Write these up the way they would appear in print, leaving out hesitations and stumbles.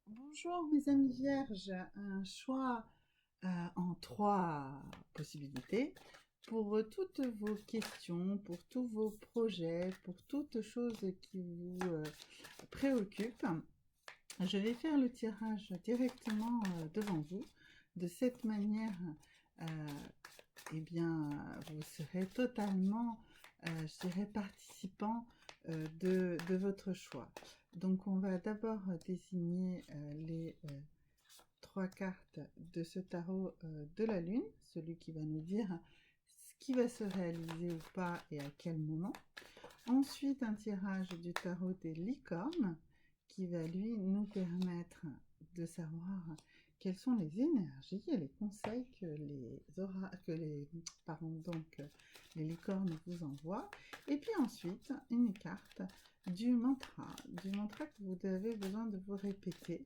Bonjour mes amis vierges, un choix en trois possibilités pour toutes vos questions, pour tous vos projets, pour toutes choses qui vous préoccupent. Je vais faire le tirage directement devant vous. De cette manière, euh, eh bien, vous serez totalement, je dirais, participant de votre choix. Donc, on va d'abord désigner les trois cartes de ce tarot de la Lune, celui qui va nous dire ce qui va se réaliser ou pas et à quel moment. Ensuite, un tirage du tarot des licornes qui va lui nous permettre de savoir quelles sont les énergies et les conseils que les licornes vous envoient. Et puis ensuite, une carte du mantra que vous avez besoin de vous répéter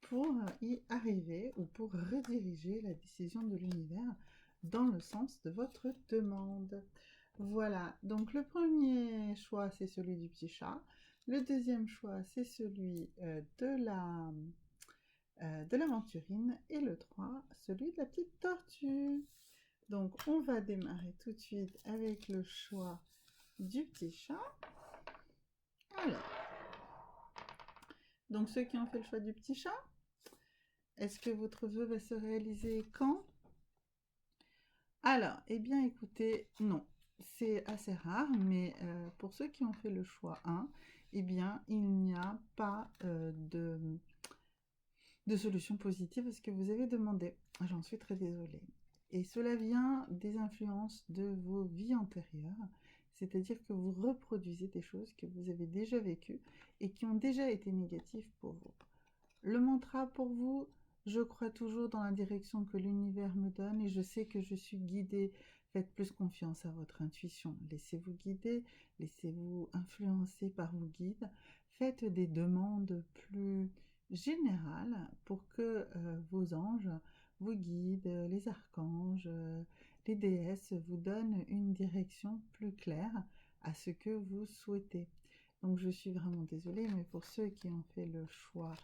pour y arriver ou pour rediriger la décision de l'univers dans le sens de votre demande. Voilà, donc le premier choix, c'est celui du petit chat. Le deuxième choix, c'est celui de l'aventurine. Et le 3, celui de la petite tortue. Donc, on va démarrer tout de suite avec le choix du petit chat. Alors, donc ceux qui ont fait le choix du petit chat, est-ce que votre vœu va se réaliser quand? Alors, eh bien écoutez, non. C'est assez rare, mais pour ceux qui ont fait le choix 1, eh bien, il n'y a pas de solution positive à ce que vous avez demandé. J'en suis très désolée. Et cela vient des influences de vos vies antérieures, c'est-à-dire que vous reproduisez des choses que vous avez déjà vécues et qui ont déjà été négatives pour vous. Le mantra pour vous, je crois toujours dans la direction que l'univers me donne et je sais que je suis guidée. Faites plus confiance à votre intuition. Laissez-vous guider, laissez-vous influencer par vos guides. Faites des demandes plus générales pour que vos anges, vos guides, les archanges, les déesses vous donnent une direction plus claire à ce que vous souhaitez. Donc je suis vraiment désolée, mais pour ceux qui ont fait le choix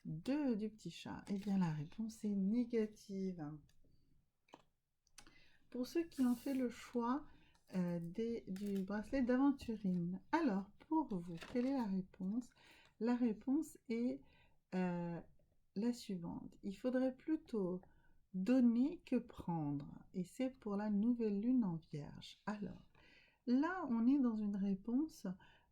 du petit chat, eh bien la réponse est négative. Pour ceux qui ont fait le choix du bracelet d'aventurine, alors pour vous, quelle est la réponse? La réponse est euh, la suivante. Il faudrait plutôt donner que prendre. Et c'est pour la nouvelle lune en vierge. Alors, là, on est dans une réponse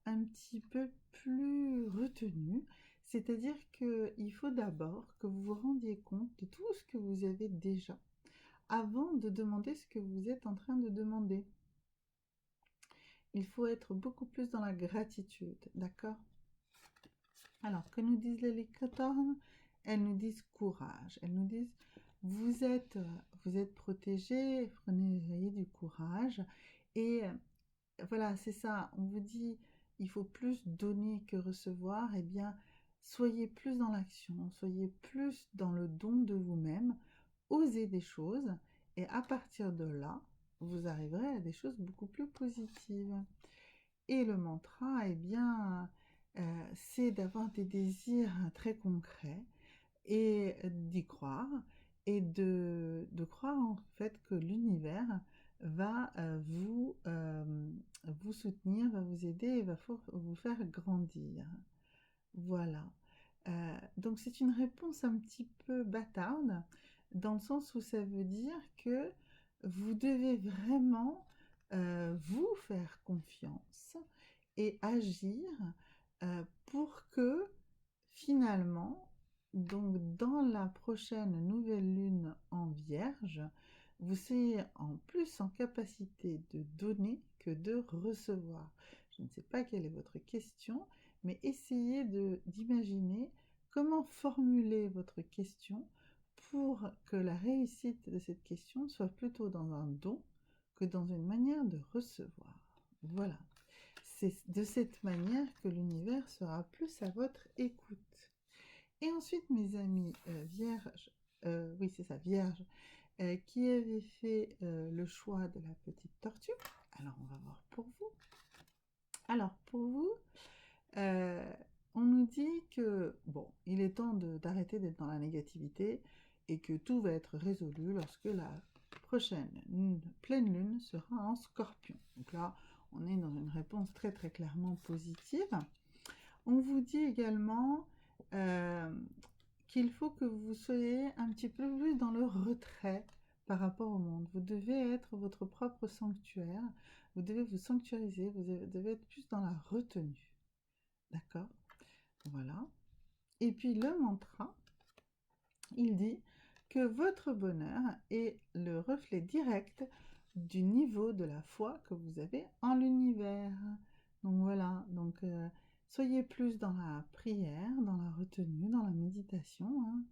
un petit peu plus retenue, c'est-à-dire qu'il faut d'abord que vous vous rendiez compte de tout ce que vous avez déjà avant de demander ce que vous êtes en train de demander. Il faut être beaucoup plus dans la gratitude, d'accord? Alors, que nous disent les licornes? Elles nous disent courage. Elles nous disent vous êtes, vous êtes protégés, prenez du courage. Et voilà, c'est ça. On vous dit, il faut plus donner que recevoir. Eh bien, soyez plus dans l'action, soyez plus dans le don de vous-même, osez des choses, et à partir de là, vous arriverez à des choses beaucoup plus positives. Et le mantra, eh bien, c'est d'avoir des désirs très concrets et d'y croire et de croire en fait que l'univers va vous soutenir, va vous aider et va vous faire grandir. Voilà. Donc c'est une réponse un petit peu bâtarde, dans le sens où ça veut dire que vous devez vraiment vous faire confiance et agir pour que finalement, donc dans la prochaine nouvelle lune en vierge, vous soyez en plus en capacité de donner que de recevoir. Je ne sais pas quelle est votre question, mais essayez d'imaginer comment formuler votre question pour que la réussite de cette question soit plutôt dans un don que dans une manière de recevoir. Voilà. C'est de cette manière que l'univers sera plus à votre écoute. Et ensuite, mes amis vierges, oui c'est ça, vierges, qui avaient fait le choix de la petite tortue. Alors, on va voir pour vous. Alors, pour vous, euh, on nous dit que, bon, il est temps d'arrêter d'être dans la négativité et que tout va être résolu lorsque la prochaine pleine lune sera en Scorpion. Donc là, on est dans une réponse très très clairement positive. On vous dit également qu'il faut que vous soyez un petit peu plus dans le retrait par rapport au monde. Vous devez être votre propre sanctuaire, vous devez vous sanctuariser, vous devez être plus dans la retenue. D'accord? Voilà. Et puis le mantra, il dit que votre bonheur est le reflet direct du niveau de la foi que vous avez en l'univers. Donc voilà, donc soyez plus dans la prière, dans la retenue, dans la méditation, hein,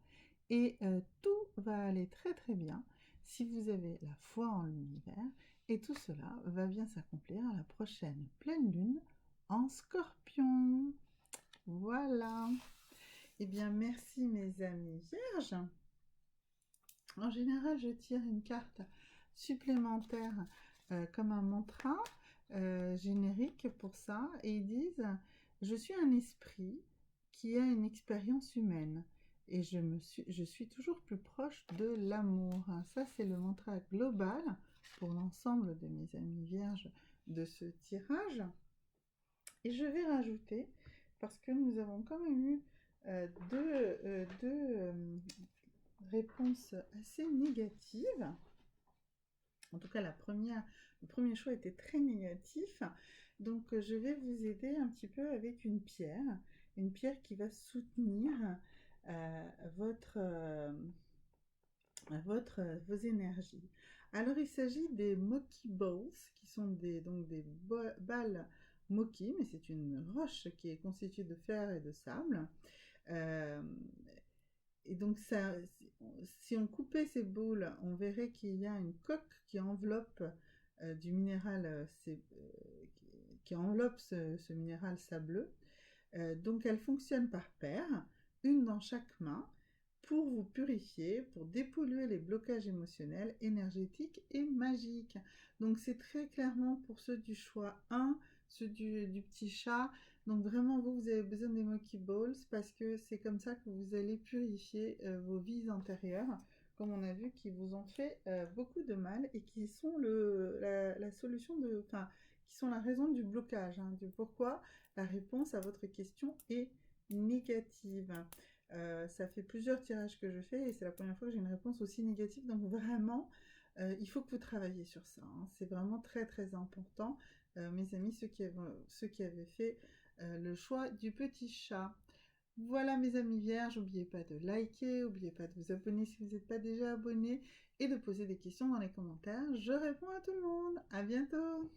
et tout va aller très très bien si vous avez la foi en l'univers, et tout cela va bien s'accomplir à la prochaine pleine lune en Scorpion. Voilà. Eh bien, merci mes amis vierges. En général, je tire une carte supplémentaire comme un mantra générique pour ça. Et ils disent, je suis un esprit qui a une expérience humaine et je suis toujours plus proche de l'amour. Ça, c'est le mantra global pour l'ensemble de mes amis vierges de ce tirage. Et je vais rajouter, parce que nous avons quand même eu deux réponses assez négatives. En tout cas, le premier choix était très négatif. Donc, je vais vous aider un petit peu avec une pierre qui va soutenir vos énergies. Alors, il s'agit des Moki Balls, qui sont donc des balles Moki, mais c'est une roche qui est constituée de fer et de sable. Et donc, ça, si on coupait ces boules, on verrait qu'il y a une coque qui enveloppe du minéral, qui enveloppe ce minéral sableux. Donc, elles fonctionnent par paire, une dans chaque main, pour vous purifier, pour dépolluer les blocages émotionnels, énergétiques et magiques. Donc, c'est très clairement pour ceux du choix 1, ceux du petit chat. Donc, vraiment, vous avez besoin des Moki Balls parce que c'est comme ça que vous allez purifier vos vies antérieures, comme on a vu, qui vous ont fait beaucoup de mal et qui sont la solution enfin, qui sont la raison du blocage, hein, du pourquoi la réponse à votre question est négative. Ça fait plusieurs tirages que je fais et c'est la première fois que j'ai une réponse aussi négative. Donc vraiment, il faut que vous travailliez sur ça, hein. C'est vraiment très très important. Mes amis, ceux qui avaient fait le choix du petit chat. Voilà mes amis vierges, n'oubliez pas de liker, n'oubliez pas de vous abonner si vous n'êtes pas déjà abonné et de poser des questions dans les commentaires. Je réponds à tout le monde. À bientôt.